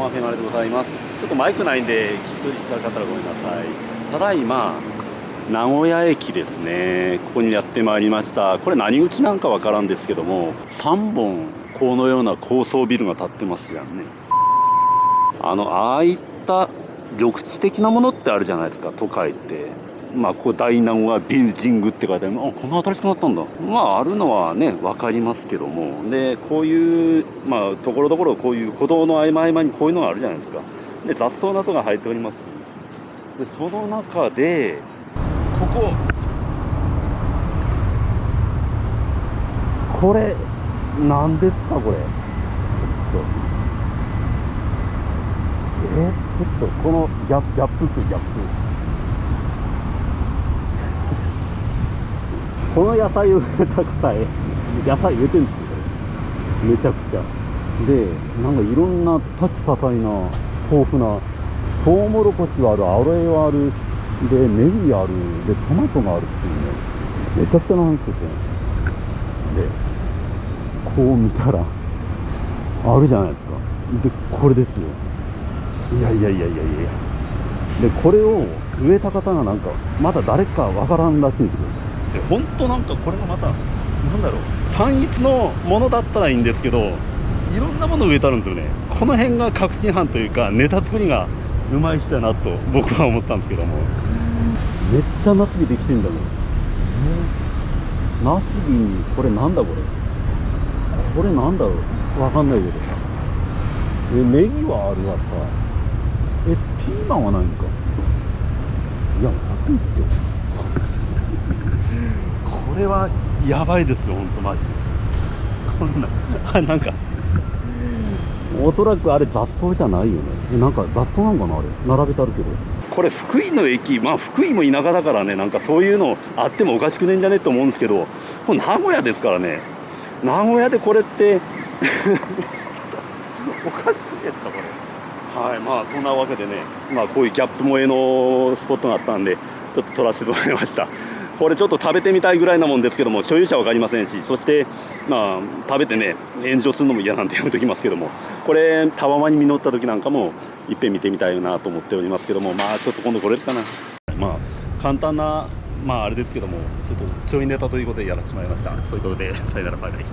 マフェマレでございます。ちょっとマイクないんで聞き取りづらかったらごめんなさい。ただいま名古屋駅ですね。ここにやってまいりました。これ何口なんかわからんですけども、3本このような高層ビルが建ってますやんね。ああいった緑地的なものってあるじゃないですか、都会って。ここ大名古屋ビルジングって書いてある。こんな新しくなったんだ。あるのはね、わかりますけども。で、こういう、ところどころこういう歩道の合間合間にこういうのがあるじゃないですか。で、雑草などが生えております。で、その中で、これ、何ですか、これ。ちょっと、このギャップ数、ギャップ。この野菜を植えた方へ、野菜植えてるんですよ、これ。めちゃくちゃ。で、なんかいろんな多種多彩な、豊富な、トウモロコシはある、アロエはある、で、ネギある、で、トマトがあるっていうね、めちゃくちゃな話ですよ。で、こう見たら、あるじゃないですか。で、これですよ。いや。で、これを植えた方がなんか、まだ誰かわからんらしいんですよ。で、本当なんかこれがまた、なんだろう、単一のものだったらいいんですけど、いろんなものを植えてあるんですよね。この辺が確信犯というか、ネタ作りがうまい人やなと僕は思ったんですけども。めっちゃナスビできてんだもん。ナスビに、これなんだこれ。これなんだろう。わかんないけど。ネギはあるわさ。ピーマンはないのか。いや、安いっすよ。これはやばいですよ、ほんとマジで。こんな、なんか、おそらくあれ雑草じゃないよね。なんか雑草なんかな、あれ。並べてあるけど。これ福井の駅、福井も田舎だからね、なんかそういうのあってもおかしくねえんじゃねえと思うんですけど、これ名古屋ですからね。名古屋でこれってちょっとおかしくないですか、これ。はい、そんなわけでね、こういうギャップ萌えのスポットがあったんで、ちょっと撮らせてもらいました。これちょっと食べてみたいぐらいなもんですけども、所有者は分かりませんし、そして、食べてね、炎上するのも嫌なんでやめときますけども、これ、たわまに実った時なんかも、いっぺん見てみたいなと思っておりますけども、ちょっと今度来れるかな。簡単な、あれですけども、ちょっとちょいネタということでやらせてもらいました。そういうことで、さよなら、バイバイ。